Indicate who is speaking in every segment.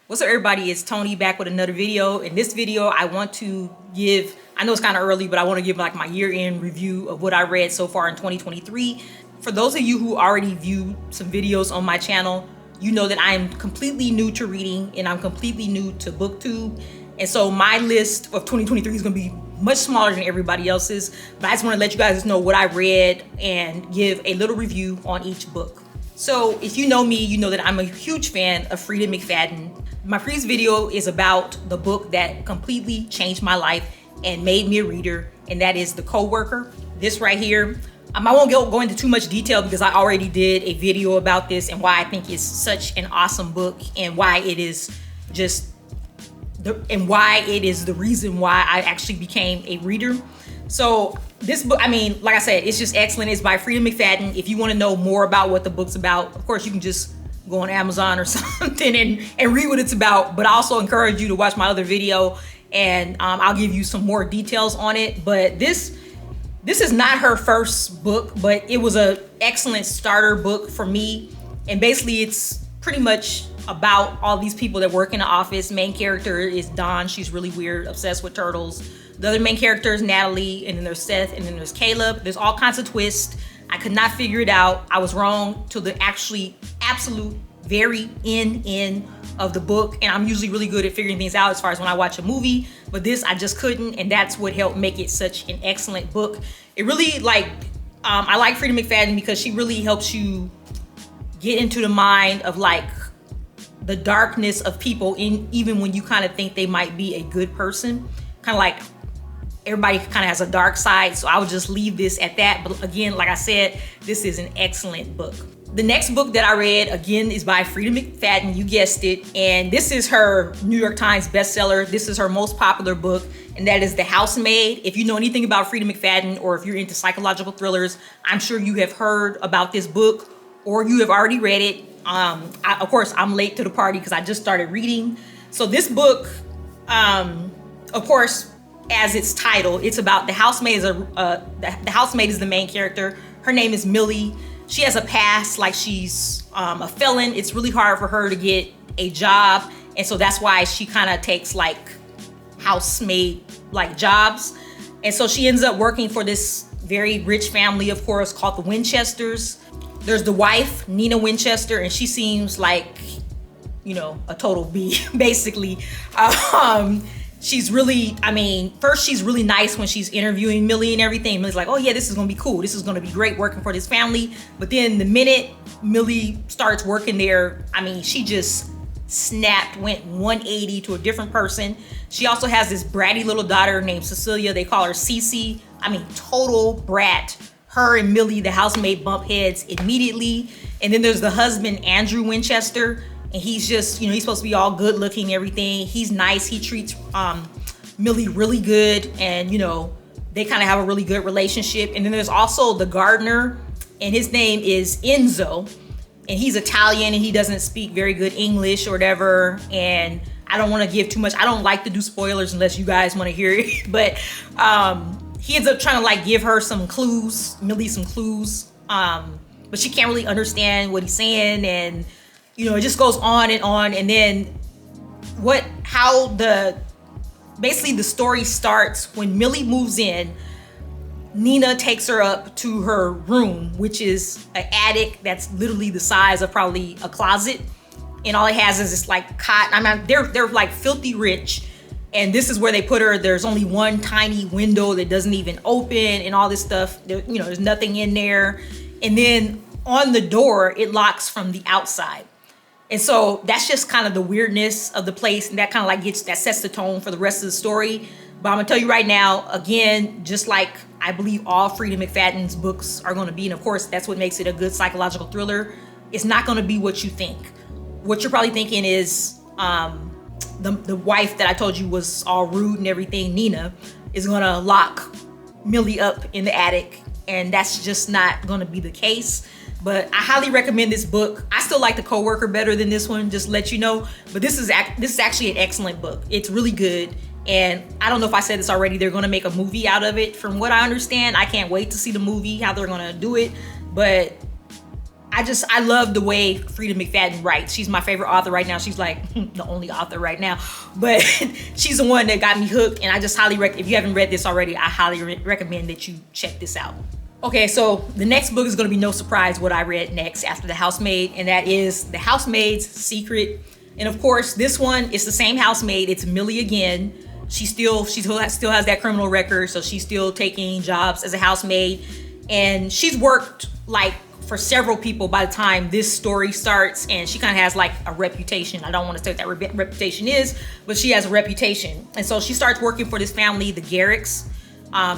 Speaker 1: What's up, everybody? It's Tony back with another video. In this video, I want to give, I know it's kind of early, but I want to give like my year-end review of what I read so far in 2023. For those of you who already viewed some videos on my channel, you know that I am completely new to reading and I'm completely new to BookTube. And so my list of 2023 is going to be much smaller than everybody else's, but I just want to let you guys know what I read and give a little review on each book. So if you know me, you know that I'm a huge fan of Freida McFadden. My previous video is about the book that completely changed my life and made me a reader, and that is The Coworker. This right here. I won't go into too much detail because I already did a video about this and why I think it's such an awesome book and why it is just the reason why I actually became a reader. So this book, I mean, like I said, it's just excellent. It's by Freida McFadden. If you want to know more about what the book's about, of course, you can just go on Amazon or something and read what it's about. But I also encourage you to watch my other video and I'll give you some more details on it. But this is not her first book, but it was an excellent starter book for me. And basically it's pretty much about all these people that work in the office. Main character is Dawn. She's really weird, obsessed with turtles. The other main character is Natalie, and then there's Seth, and then there's Caleb. There's all kinds of twists. I could not figure it out. I was wrong till the absolute very end of the book. And I'm usually really good at figuring things out as far as when I watch a movie, but this I just couldn't, and that's what helped make it such an excellent book. It really I like Freida McFadden because she really helps you get into the mind of like the darkness of people, even when you kind of think they might be a good person. Kind of like everybody kind of has a dark side, so I would just leave this at that. But again, like I said, this is an excellent book. The next book that I read, again, is by Freida McFadden, you guessed it, and this is her New York Times bestseller. This is her most popular book, and that is The Housemaid. If you know anything about Freida McFadden, or if you're into psychological thrillers, I'm sure you have heard about this book, or you have already read it. Of course, I'm late to the party because I just started reading. So this book, of course, as its title, it's about the housemaid. The housemaid is the main character. Her name is Millie. She has a past, like she's a felon. It's really hard for her to get a job, and so that's why she kind of takes like housemaid like jobs. And so she ends up working for this very rich family, of course, called the Winchesters. There's the wife, Nina Winchester, and she seems like, you know, a total B, basically. She's really, first she's really nice when she's interviewing Millie and everything. Millie's like, oh yeah, this is gonna be cool. This is gonna be great working for this family. But then the minute Millie starts working there, she just snapped, went 180 to a different person. She also has this bratty little daughter named Cecilia. They call her Cece. Total brat. Her and Millie, the housemaid, bump heads immediately. And then there's the husband, Andrew Winchester. And he's just, he's supposed to be all good looking, everything. He's nice. He treats Millie really good. And, they kind of have a really good relationship. And then there's also the gardener, and his name is Enzo. And he's Italian, and he doesn't speak very good English or whatever. And I don't want to give too much. I don't like to do spoilers unless you guys want to hear it. But he ends up trying to give her some clues, Millie some clues. But she can't really understand what he's saying. And it just goes on. And then basically the story starts when Millie moves in. Nina takes her up to her room, which is an attic that's literally the size of probably a closet. And all it has is this cot. They're like filthy rich. And this is where they put her. There's only one tiny window that doesn't even open and all this stuff. There's nothing in there. And then on the door, it locks from the outside. And so that's just kind of the weirdness of the place, and that kind of that sets the tone for the rest of the story. But I'm gonna tell you right now, again, just like I believe all Freida McFadden's books are gonna be, and of course that's what makes it a good psychological thriller, it's not gonna be what you think. What you're probably thinking is the wife that I told you was all rude and everything, Nina, is gonna lock Millie up in the attic, and that's just not gonna be the case. But I highly recommend this book. I still like The Coworker better than this one, just to let you know. But this is actually an excellent book. It's really good. And I don't know if I said this already, they're gonna make a movie out of it. From what I understand, I can't wait to see the movie, how they're gonna do it. But I love the way Frida McFadden writes. She's my favorite author right now. She's like the only author right now, but she's the one that got me hooked. And I just highly if you haven't read this already, I highly recommend that you check this out. Okay, so the next book is going to be no surprise what I read next after The Housemaid, and that is The Housemaids Secret. And of course, this one is the same housemaid. It's Millie again. She still has that criminal record, so she's still taking jobs as a housemaid, and she's worked like for several people by the time this story starts, and she kind of has like a reputation. I don't want to say what that reputation is, but she has a reputation. And so she starts working for this family, the Garricks.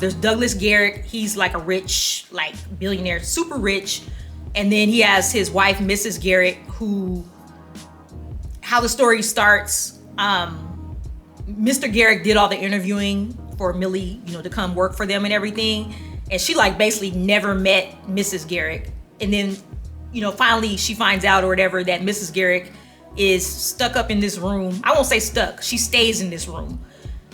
Speaker 1: There's Douglas Garrick. He's like a rich, like billionaire, super rich. And then he has his wife, Mrs. Garrick, how the story starts, Mr. Garrick did all the interviewing for Millie, to come work for them and everything. And she like basically never met Mrs. Garrick. And then, finally she finds out or whatever that Mrs. Garrick is stuck up in this room. I won't say stuck. She stays in this room.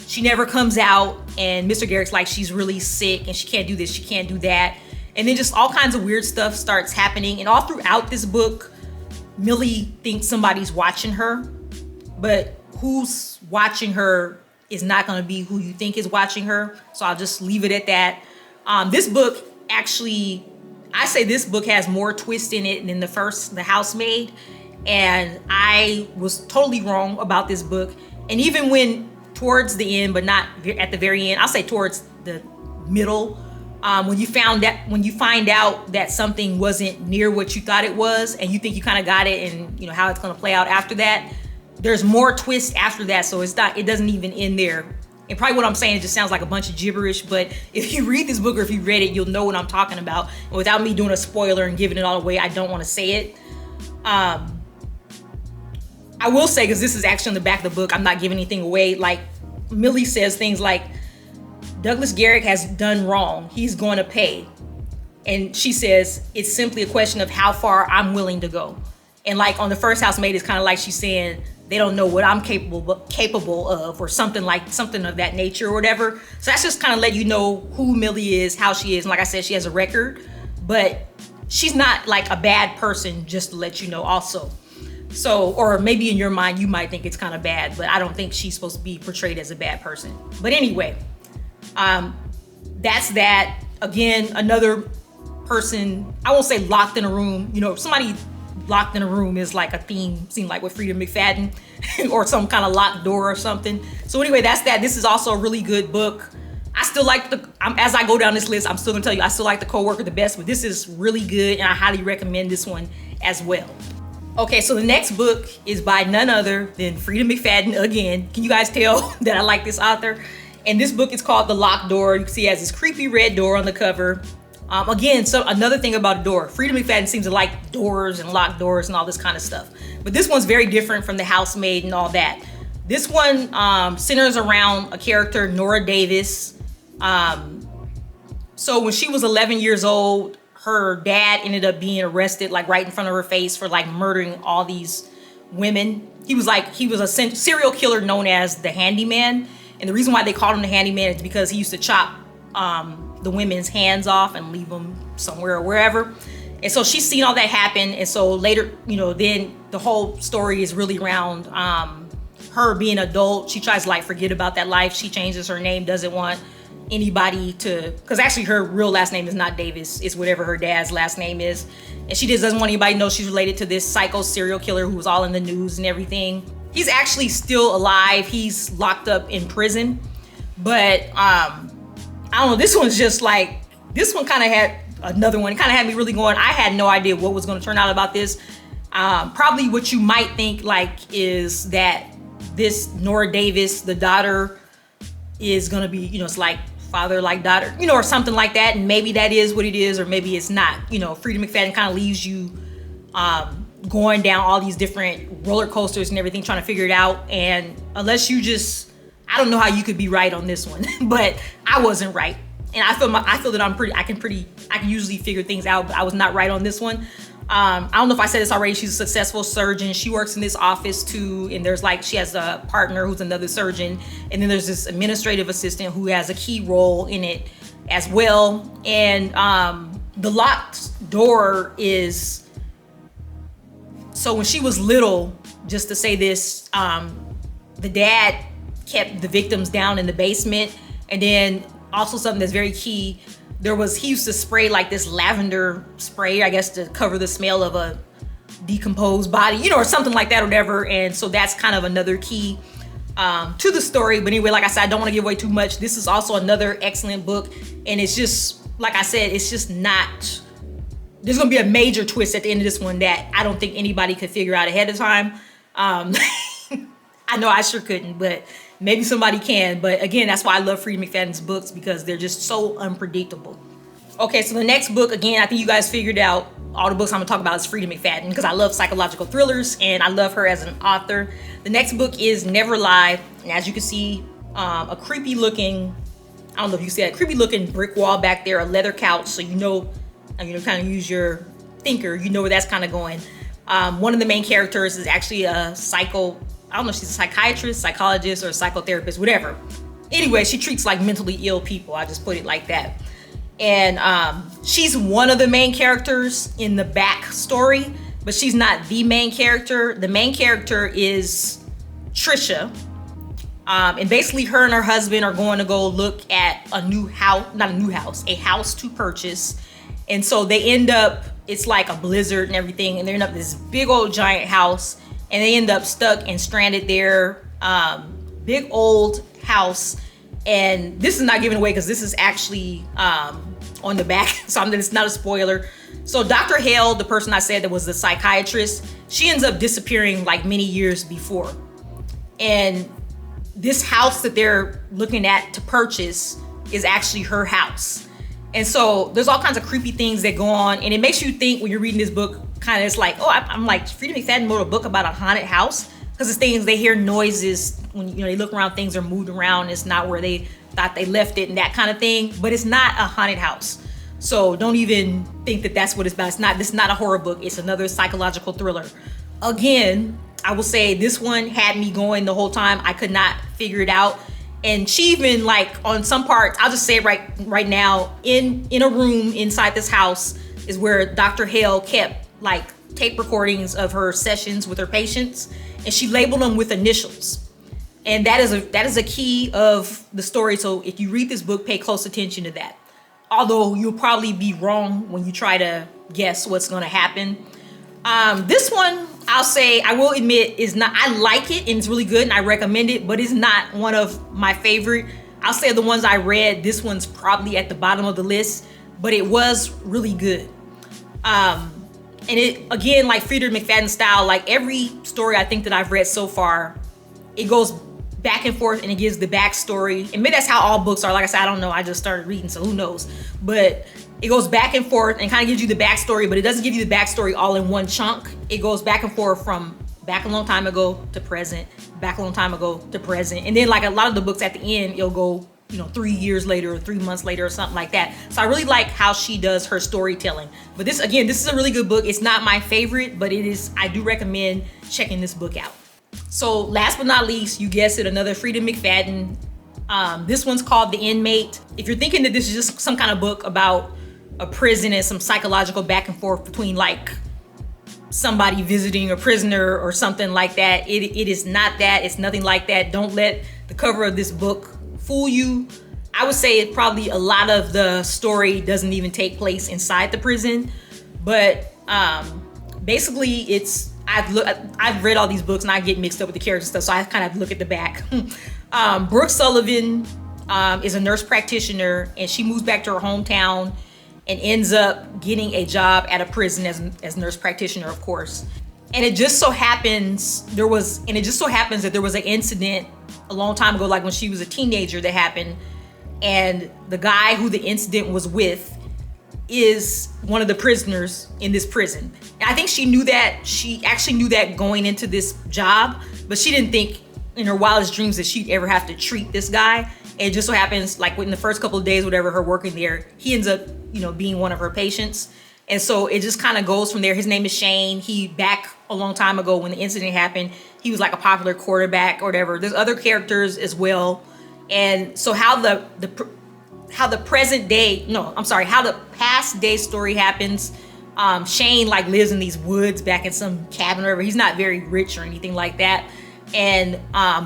Speaker 1: She never comes out, and Mr. Garrick's like, she's really sick and she can't do this, she can't do that. And then just all kinds of weird stuff starts happening. And all throughout this book, Millie thinks somebody's watching her, but who's watching her is not going to be who you think is watching her. So I'll just leave it at that. This book actually, I say this book has more twist in it than The Housemaid. And I was totally wrong about this book. And even when towards the end, but not at the very end, I'll say towards the middle, when you find out that something wasn't near what you thought it was, and you think you kind of got it, and how it's going to play out after that, there's more twists after that. So it doesn't even end there. And probably what I'm saying just sounds like a bunch of gibberish, but if you read this book, or if you read it, you'll know what I'm talking about. And without me doing a spoiler and giving it all away, I don't want to say it. I will say, because this is actually on the back of the book, I'm not giving anything away. Like, Millie says things like, Douglas Garrick has done wrong. He's going to pay. And she says, it's simply a question of how far I'm willing to go. And like on the first Housemaid, it's kind of like she's saying, they don't know what I'm capable of, or something of that nature or whatever. So that's just kind of let you know who Millie is, how she is. And like I said, she has a record, but she's not like a bad person, just to let you know also. So, or maybe in your mind, you might think it's kind of bad, but I don't think she's supposed to be portrayed as a bad person. But anyway, that's that. Again, another person, I won't say locked in a room. Somebody locked in a room is like a theme, seemed like with Frida McFadden, or some kind of locked door or something. So anyway, that's that. This is also a really good book. I still like as I go down this list, I'm still gonna tell you, I still like The Coworker the best, but this is really good, and I highly recommend this one as well. Okay, so the next book is by none other than Frida McFadden again. Can you guys tell that I like this author? And this book is called The Locked Door. You can see it has this creepy red door on the cover. Again, so another thing about a door, Frida McFadden seems to like doors and locked doors and all this kind of stuff. But this one's very different from The Housemaid and all that. This one centers around a character, Nora Davis. So when she was 11 years old, her dad ended up being arrested like right in front of her face for like murdering all these women. He was a serial killer known as the Handyman. And the reason why they called him the Handyman is because he used to chop the women's hands off and leave them somewhere or wherever. And so she's seen all that happen. And so later, then the whole story is really around her being an adult. She tries to like forget about that life. She changes her name, doesn't want anybody to, because actually her real last name is not Davis, it's whatever her dad's last name is. And she just doesn't want anybody to know she's related to this psycho serial killer who was all in the news and everything. He's actually still alive. He's locked up in prison. But I don't know, this one's just like, this one kind of had another one. It kind of had me really going, I had no idea what was going to turn out about this. Probably what you might think like is that this Nora Davis, the daughter, is going to be, it's like father like daughter, or something like that. And maybe that is what it is, or maybe it's not. Frida McFadden kind of leaves you going down all these different roller coasters and everything, trying to figure it out. And unless you I don't know how you could be right on this one, but I wasn't right. And I feel that I can usually figure things out, but I was not right on this one. I don't know if I said this already. She's a successful surgeon. She works in this office too. And she has a partner who's another surgeon. And then there's this administrative assistant who has a key role in it as well. And the locked door is So when she was little, just to say this, the dad kept the victims down in the basement. And then also something that's very key, he used to spray like this lavender spray, I guess, to cover the smell of a decomposed body, you know, or something like that or whatever. And so that's kind of another key to the story. But anyway, like I said, I don't want to give away too much. This is also another excellent book. And it's just, like I said, it's just not, there's going to be a major twist at the end of this one that I don't think anybody could figure out ahead of time. I know I sure couldn't, but maybe somebody can. But again, that's why I love Freida McFadden's books, because they're just so unpredictable. Okay, so the next book, again, I think you guys figured out all the books I'm gonna talk about is Freida McFadden, because I love psychological thrillers and I love her as an author. The next book is Never Lie. And as you can see, a creepy looking, I don't know if you see that, creepy looking brick wall back there, a leather couch. So you know, kind of use your thinker, you know where that's kind of going. One of the main characters is actually a I don't know if she's a psychiatrist, psychologist, or a psychotherapist, whatever. Anyway, she treats like mentally ill people. I just put it like that. And she's one of the main characters in the back story, but she's not the main character. The main character is Trisha. And basically her and her husband are going to go look at a house to purchase. And so they end up, it's like a blizzard and everything, and they end up in this big old giant house, and they end up stuck and stranded there. Big old house. And this is not giving away because this is actually on the back, so it's not a spoiler. So Dr. Hale, the person I said that was the psychiatrist, she ends up disappearing like many years before. And this house that they're looking at to purchase is actually her house. And so there's all kinds of creepy things that go on, and it makes you think when you're reading this book, kind of, it's like, oh, I'm like, Freida McFadden wrote a book about a haunted house, because it's things, they hear noises when they look around, things are moved around, it's not where they thought they left it and that kind of thing. But it's not a haunted house, so don't even think that that's what it's about. This is not a horror book, it's another psychological thriller. Again, I will say this one had me going the whole time. I could not figure it out. And she even, like, on some parts, I'll just say it right now, in a room inside this house is where Dr. Hale kept like tape recordings of her sessions with her patients, and she labeled them with initials. And that is a key of the story. So if you read this book, pay close attention to that. Although you'll probably be wrong when you try to guess what's going to happen. This one, I'll say, I will admit, is not, I like it and it's really good and I recommend it, but it's not one of my favorite. I'll say the ones I read, this one's probably at the bottom of the list, but it was really good. And it, again, like Freida McFadden style, like every story I think that I've read so far, it goes back and forth and it gives the backstory. And maybe that's how all books are. Like I said, I don't know, I just started reading, so who knows. But it goes back and forth and kind of gives you the backstory, but it doesn't give you the backstory all in one chunk. It goes back and forth from back a long time ago to present, back a long time ago to present. And then like a lot of the books at the end, it'll go, 3 years later or 3 months later or something like that. So I really like how she does her storytelling. But this is a really good book. It's not my favorite, but I do recommend checking this book out. So last but not least, you guessed it, another Freida McFadden. This one's called The Inmate. If you're thinking that this is just some kind of book about a prison and some psychological back and forth between like somebody visiting a prisoner or something like that, it is not that. It's nothing like that. Don't let the cover of this book fool you. I would say probably a lot of the story doesn't even take place inside the prison, but basically I've read all these books and I get mixed up with the characters and stuff, so I kind of look at the back. Brooke Sullivan is a nurse practitioner, and she moves back to her hometown and ends up getting a job at a prison as nurse practitioner, of course. And it just so happens that there was an incident a long time ago, like when she was a teenager, that happened. And the guy who the incident was with is one of the prisoners in this prison. And I think she actually knew that going into this job, but she didn't think in her wildest dreams that she'd ever have to treat this guy. And it just so happens, like within the first couple of days, whatever, her working there, he ends up, being one of her patients. And so it just kind of goes from there. His name is Shane. He, back a long time ago when the incident happened, he was like a popular quarterback or whatever. There's other characters as well. And so how the past day story happens Shane like lives in these woods back in some cabin or whatever. He's not very rich or anything like that. And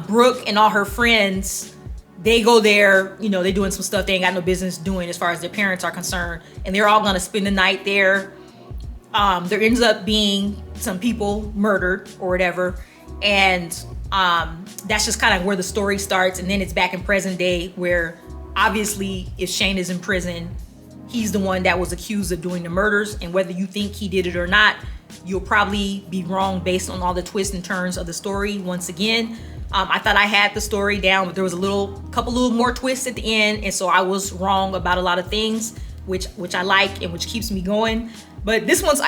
Speaker 1: Brooke and all her friends, they go there, you know, they're doing some stuff they ain't got no business doing as far as their parents are concerned. And they're all gonna spend the night there. There ends up being some people murdered or whatever. And that's just kind of where the story starts. And then it's back in present day where obviously if Shane is in prison, he's the one that was accused of doing the murders. And whether you think he did it or not, you'll probably be wrong based on all the twists and turns of the story. Once again, I thought I had the story down, but there was a couple little more twists at the end. And so I was wrong about a lot of things, which I like and which keeps me going. But this one's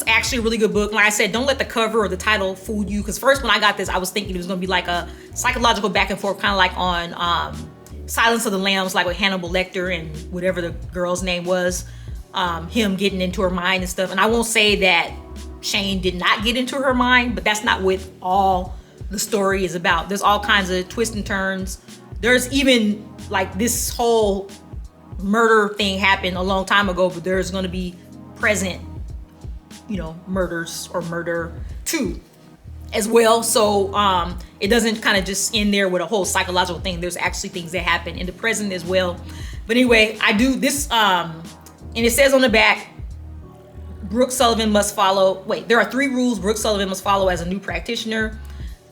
Speaker 1: actually a really good book. Like I said, don't let the cover or the title fool you. Because first when I got this, I was thinking it was gonna be like a psychological back and forth, kind of like on Silence of the Lambs, like with Hannibal Lecter and whatever the girl's name was, him getting into her mind and stuff. And I won't say that Shane did not get into her mind, but that's not what all the story is about. There's all kinds of twists and turns. There's even like this whole murder thing happened a long time ago, but there's going to be present, you know, murders or murder too as well. So it doesn't kind of just end there with a whole psychological thing. There's actually things that happen in the present as well. But anyway, I do this and it says on the back, Brooke Sullivan must follow, there are 3 rules Brooke Sullivan must follow as a new practitioner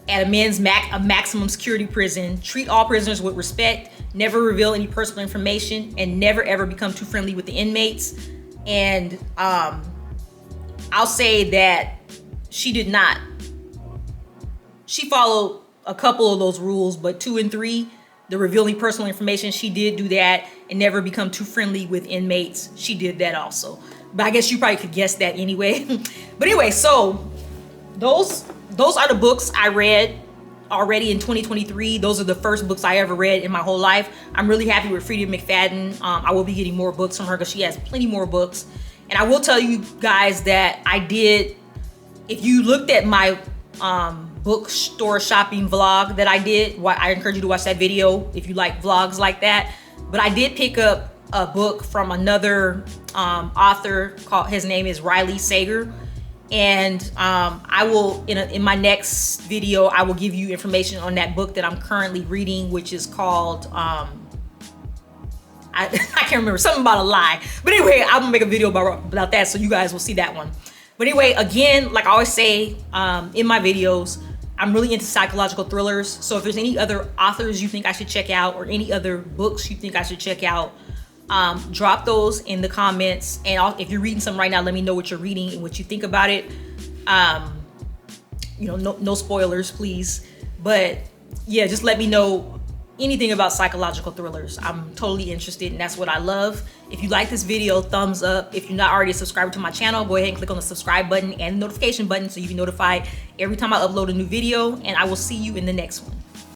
Speaker 1: at a maximum security prison. Treat all prisoners with respect, never reveal any personal information, and never ever become too friendly with the inmates. And I'll say that she did not. She followed a couple of those rules, but 2 and 3, the revealing personal information, she did do that, and never become too friendly with inmates. She did that also. But I guess you probably could guess that anyway. But anyway, so those are the books I read already in 2023. Those are the first books I ever read in my whole life. I'm really happy with Freida McFadden. I will be getting more books from her because she has plenty more books. And I will tell you guys that I did, if you looked at my bookstore shopping vlog that I did, I encourage you to watch that video if you like vlogs like that. But I did pick up a book from another author his name is Riley Sager. And I will, in my next video, I will give you information on that book that I'm currently reading, which is called, I can't remember, something about a lie. But anyway, I'm gonna make a video about that so you guys will see that one. But anyway, again, like I always say in my videos, I'm really into psychological thrillers. So if there's any other authors you think I should check out or any other books you think I should check out, drop those in the comments. And if you're reading some right now, let me know what you're reading and what you think about it. You know, no spoilers, please. But yeah, just let me know anything about psychological thrillers. I'm totally interested, and that's what I love. If you like this video, thumbs up. If you're not already a subscriber to my channel, go ahead and click on the subscribe button and the notification button so you can be notified every time I upload a new video, and I will see you in the next one.